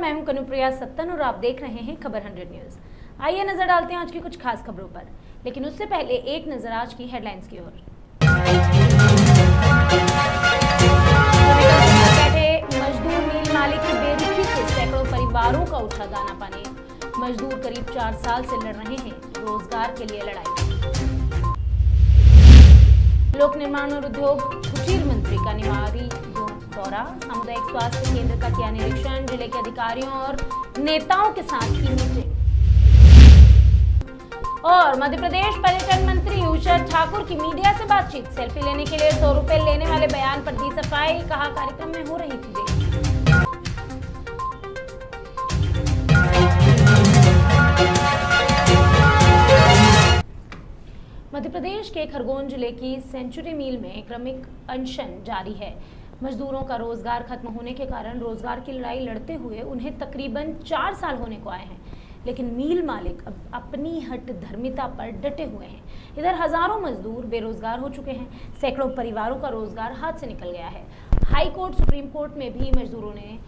मैं हूं कनुप्रिया सत्तन और आप देख रहे हैं खबर 100 न्यूज। आइए नजर डालते हैं आज की कुछ खास खबरों पर, लेकिन उससे पहले एक नजर आज की हेडलाइंस की ओर। बैठे मजदूर मील मालिक की बेरुखी से सैकड़ों परिवारों का उठा दाना पानी। मजदूर करीब 4 साल से लड़ रहे हैं रोजगार के लिए लड़ाई। लोक निर्माण और उद्योग कुटीर मंत्री का निवाड़ी दौरा, सामुदायिक स्वास्थ्य केंद्र का किया निरीक्षण, जिले के अधिकारियों और नेताओं के साथ की मीटिंग। और मध्य प्रदेश पर्यटन मंत्री उषा ठाकुर की मीडिया से बातचीत, सेल्फी लेने के लिए 100 रुपए लेने वाले बयान पर दी सफाई, कहा कार्यक्रम में हो रही थी देरी। मध्य प्रदेश के खरगोन जिले की सेंचुरी मिल में क्रमिक अनशन जारी है। मजदूरों का रोजगार खत्म होने के कारण रोजगार की लड़ाई लड़ते हुए उन्हें तकरीबन 4 साल होने को आए हैं, लेकिन मिल मालिक अब अपनी हट धर्मिता पर डटे हुए हैं। इधर हजारों मजदूर बेरोजगार हो चुके हैं, सैकड़ों परिवारों का रोजगार हाथ से निकल गया है। हाई कोर्ट, सुप्रीम कोर्ट में भी मजदूरों ने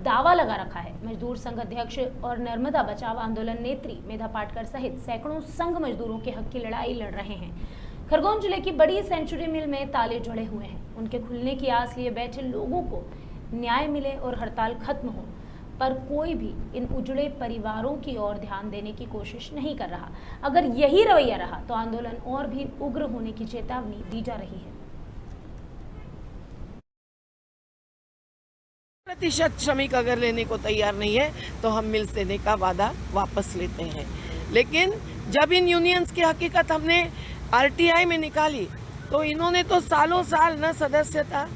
दावा लगा रखा है। मजदूर संघ अध्यक्ष और नर्मदा बचाव आंदोलन नेत्री मेधा पाटकर सहित सैकड़ों संघ मजदूरों के हक की लड़ाई लड़ रहे हैं। खरगोन जिले की बड़ी सेंचुरी मिल में ताले जड़े हुए हैं। उनके खुलने की आस लिए बैठे लोगों को न्याय मिले और हड़ताल खत्म हो, पर कोई भी इन उजड़े परिवारों की ओर ध्यान देने की कोशिश नहीं कर रहा। अगर यही रवैया रहा तो आंदोलन और भी उग्र होने की चेतावनी दी जा रही है। प्रतिशत श्रमिक अगर लेने को तैयार नहीं है तो हम मिल देने का वादा वापस लेते हैं। लेकिन जब इन यूनियंस की हकीकत हमने आरटीआई में निकाली तो इन्होंने तो सालों साल न सदस्यता,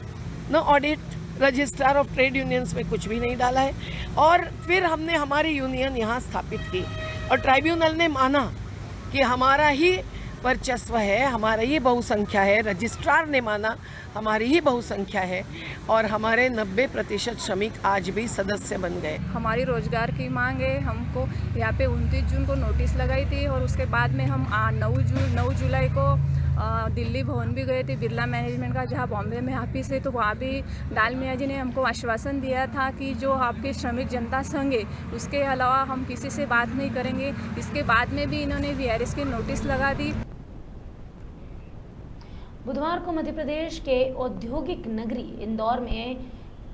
न audit, registrar of trade unions में कुछ भी नहीं डाला है। और फिर हमने हमारी यूनियन यहाँ स्थापित की और ट्राइब्यूनल ने माना कि हमारा ही वर्चस्व है, हमारा ही बहुसंख्या है। रजिस्ट्रार ने माना हमारी ही बहुसंख्या है और हमारे 90% श्रमिक आज भी सदस्य बन गए। हमारी रोजगार की मांग है। हमको यहाँ पे 29 जून को नोटिस लगाई थी और उसके बाद में हम 9 जुलाई को दिल्ली भवन भी गए थे, बिरला मैनेजमेंट का, जहाँ बॉम्बे में ऑफिस है। तो वहाँ भी दाल मियाँ जी ने हमको आश्वासन दिया था कि जो आपके श्रमिक जनता संघ है उसके अलावा हम किसी से बात नहीं करेंगे। इसके बाद में भी इन्होंने वीआरएस की नोटिस लगा दी। बुधवार को मध्य प्रदेश के औद्योगिक नगरी इंदौर में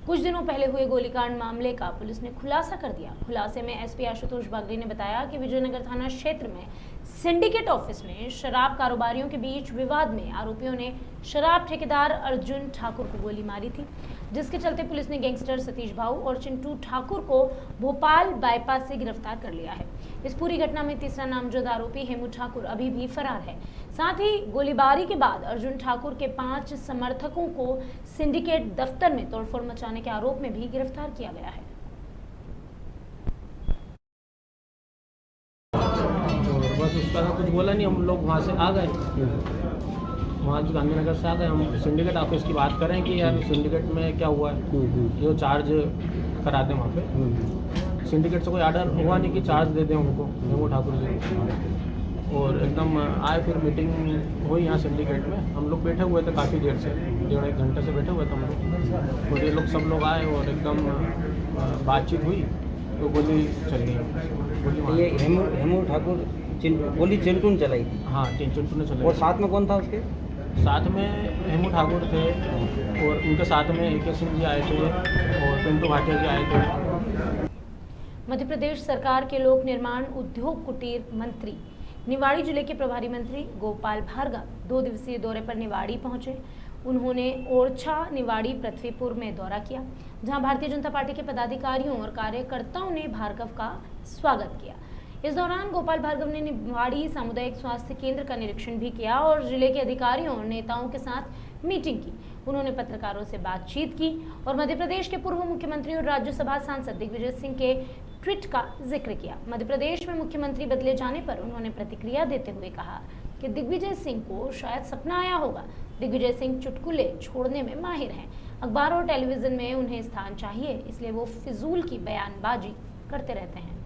कुछ दिनों पहले हुए गोलीकांड मामले का पुलिस ने खुलासा कर दिया। खुलासे में एसपी आशुतोष बागड़ी ने बताया कि विजयनगर थाना क्षेत्र में सिंडिकेट ऑफिस में शराब कारोबारियों के बीच विवाद में आरोपियों ने शराब ठेकेदार अर्जुन ठाकुर को गोली मारी थी, जिसके चलते पुलिस ने गैंगस्टर सतीश भाऊ और चिंटू ठाकुर को भोपाल बाईपास से गिरफ्तार कर लिया है। इस पूरी घटना में तीसरा नामजद आरोपी हेमू ठाकुर अभी भी फरार है। साथ ही गोलीबारी के बाद अर्जुन ठाकुर के 5 समर्थकों को सिंडिकेट दफ्तर में तोड़फोड़ मचाने के आरोप में भी गिरफ्तार किया गया है। बस उसका कुछ बोला नहीं, हम लोग वहाँ से आ गए, वहाँ जो गांधीनगर से आ गए। हम सिंडिकेट ऑफिस की बात करें कि यार सिंडिकेट में क्या हुआ है, जो चार्ज कराते हैं वहाँ पे। सिंडिकेट से कोई ऑर्डर हुआ नहीं कि चार्ज दे दें उनको, हेमू ठाकुर जी। और एकदम आए, फिर मीटिंग हुई यहाँ सिंडिकेट में। हम लोग बैठे हुए थे काफ़ी देर से, 1.5 घंटे से बैठे हुए थे हम लोग। और ये लोग सब लोग आए और एकदम बातचीत हुई तो गोली चल गई। ये हेमू ठाकुर गोली चिंटू ने चलाई थी? हाँ, चिंटू ने चलाई। और साथ में कौन था उसके? साथ में हेमू ठाकुर थे और उनके साथ में AK सिंह जी आए थे और पिंटू भाटिया जी आए थे। मध्य प्रदेश सरकार के लोक निर्माण उद्योग कुटीर मंत्री निवाड़ी जिले के प्रभारी मंत्री गोपाल भार्गव 2 दिवसीय दौरे पर निवाड़ी पहुंचे। उन्होंने ओरछा, निवाड़ी, पृथ्वीपुर में दौरा किया, जहां भारतीय जनता पार्टी के पदाधिकारियों और कार्यकर्ताओं ने भार्गव का स्वागत किया। इस दौरान गोपाल भार्गव ने निवाड़ी सामुदायिक स्वास्थ्य केंद्र का निरीक्षण भी किया और जिले के अधिकारियों और नेताओं के साथ मीटिंग की। उन्होंने पत्रकारों से बातचीत की और मध्य प्रदेश के पूर्व मुख्यमंत्री और राज्यसभा सांसद दिग्विजय सिंह के ट्वीट का जिक्र किया। मध्य प्रदेश में मुख्यमंत्री बदले जाने पर उन्होंने प्रतिक्रिया देते हुए कहा कि दिग्विजय सिंह को शायद सपना आया होगा। दिग्विजय सिंह चुटकुले छोड़ने में माहिर हैं। अखबार और टेलीविजन में उन्हें स्थान चाहिए, इसलिए वो फिजूल की बयानबाजी करते रहते हैं।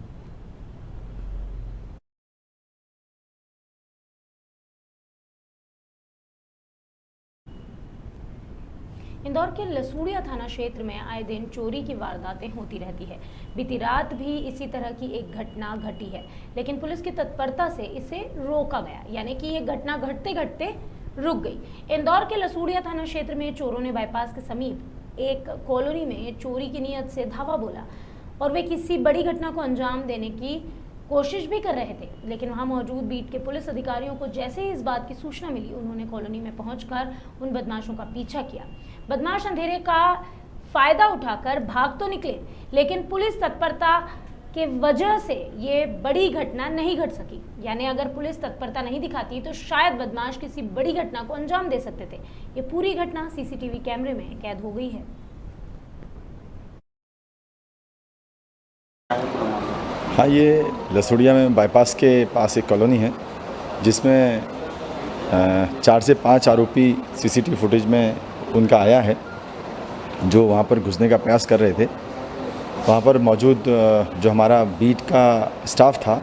इंदौर के लसूड़िया थाना क्षेत्र में आए दिन चोरी की वारदातें होती रहती है। बीती रात भी इसी तरह की एक घटना घटी है, लेकिन पुलिस की तत्परता से इसे रोका गया, यानी कि ये घटना घटते घटते रुक गई। इंदौर के लसूड़िया थाना क्षेत्र में चोरों ने बाईपास के समीप एक कॉलोनी में चोरी की नीयत से धावा बोला और वे किसी बड़ी घटना को अंजाम देने की कोशिश भी कर रहे थे, लेकिन वहां मौजूद बीट के पुलिस अधिकारियों को जैसे ही इस बात की सूचना मिली, उन्होंने कॉलोनी में पहुंचकर उन बदमाशों का पीछा किया। बदमाश अंधेरे का फायदा उठाकर भाग तो निकले, लेकिन पुलिस तत्परता के वजह से ये बड़ी घटना नहीं घट सकी। यानी अगर पुलिस तत्परता नहीं दिखाती तो शायद बदमाश किसी बड़ी घटना को अंजाम दे सकते थे। ये पूरी घटना सीसीटीवी कैमरे में कैद हो गई है। हाँ, ये लसूड़िया में बाईपास के पास एक कॉलोनी है जिसमें 4 से 5 आरोपी सीसीटीवी फुटेज में उनका आया है, जो वहाँ पर घुसने का प्रयास कर रहे थे। वहाँ पर मौजूद जो हमारा बीट का स्टाफ था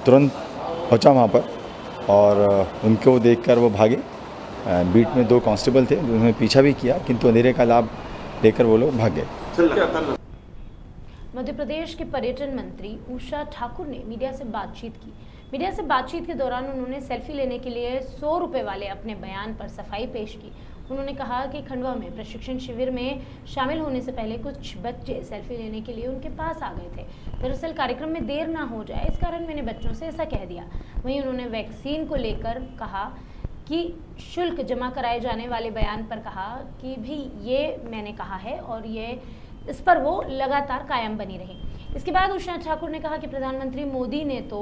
तुरंत पहुँचा वहाँ पर और उनको देखकर वो भागे। बीट में 2 कांस्टेबल थे, उन्होंने पीछा भी किया, किंतु अंधेरे का लाभ लेकर वो लोग भाग गए। मध्य प्रदेश के पर्यटन मंत्री उषा ठाकुर ने मीडिया से बातचीत की। मीडिया से बातचीत के दौरान उन्होंने सेल्फी लेने के लिए 100 रुपए वाले अपने बयान पर सफाई पेश की। उन्होंने कहा कि खंडवा में प्रशिक्षण शिविर में शामिल होने से पहले कुछ बच्चे सेल्फी लेने के लिए उनके पास आ गए थे। दरअसल कार्यक्रम में देर ना हो जाए, इस कारण मैंने बच्चों से ऐसा कह दिया। वहीं उन्होंने वैक्सीन को लेकर कहा कि शुल्क जमा कराए जाने वाले बयान पर कहा कि भी ये मैंने कहा है और ये इस पर वो लगातार कायम बनी रही। इसके बाद उषा ठाकुर ने कहा कि प्रधानमंत्री मोदी ने तो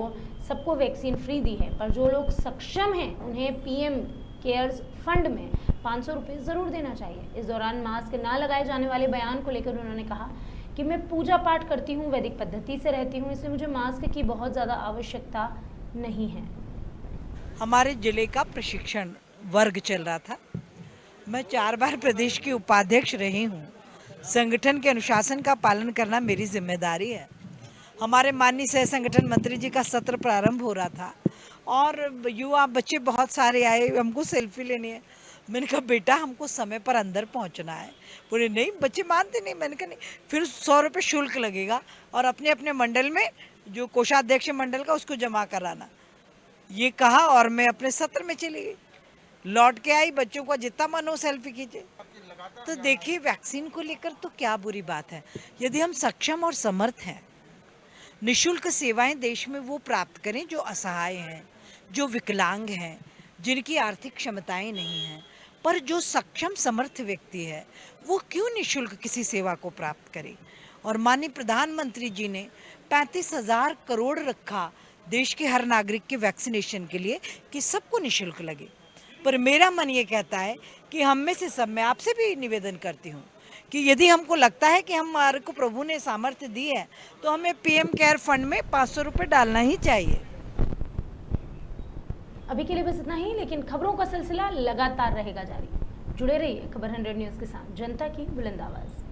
सबको वैक्सीन फ्री दी है, पर जो लोग सक्षम हैं उन्हें पीएम केयर्स फंड में 500 रुपये ज़रूर देना चाहिए। इस दौरान मास्क ना लगाए जाने वाले बयान को लेकर उन्होंने कहा कि मैं पूजा पाठ करती हूँ, वैदिक पद्धति से रहती हूँ, इसलिए मुझे मास्क की बहुत ज़्यादा आवश्यकता नहीं है। हमारे जिले का प्रशिक्षण वर्ग चल रहा था। मैं 4 बार प्रदेश की उपाध्यक्ष रही हूँ। संगठन के अनुशासन का पालन करना मेरी जिम्मेदारी है। हमारे माननीय सह संगठन मंत्री जी का सत्र प्रारंभ हो रहा था और युवा बच्चे बहुत सारे आए, हमको सेल्फी लेनी है। मैंने कहा बेटा हमको समय पर अंदर पहुंचना है। बोले नहीं, बच्चे मानते नहीं। मैंने कहा नहीं, फिर 100 रुपये शुल्क लगेगा और अपने अपने मंडल में जो कोषाध्यक्ष मंडल का उसको जमा कराना, ये कहा और मैं अपने सत्र में चली गई। लौट के आई, बच्चों को जितना मन हो सेल्फी खींचे। तो देखिए, वैक्सीन को लेकर तो क्या बुरी बात है। यदि हम सक्षम और समर्थ हैं, निःशुल्क सेवाएं देश में वो प्राप्त करें जो असहाय हैं, जो विकलांग हैं, जिनकी आर्थिक क्षमताएं नहीं हैं, पर जो सक्षम समर्थ व्यक्ति है वो क्यों निःशुल्क किसी सेवा को प्राप्त करे। और माननीय प्रधानमंत्री जी ने 35,000 करोड़ रखा देश के हर नागरिक के वैक्सीनेशन के लिए कि सबको निःशुल्क लगे। पर मेरा मन ये कहता है कि हम में से सब, मैं आपसे भी निवेदन करती हूँ कि यदि हमको लगता है कि हमारे को प्रभु ने सामर्थ्य दी है तो हमें पीएम केयर फंड में 500 रुपये डालना ही चाहिए। अभी के लिए बस इतना ही, लेकिन खबरों का सिलसिला लगातार रहेगा जारी। जुड़े रहिए खबर 100 न्यूज़ के साथ, जनता की बुलंद आवाज़।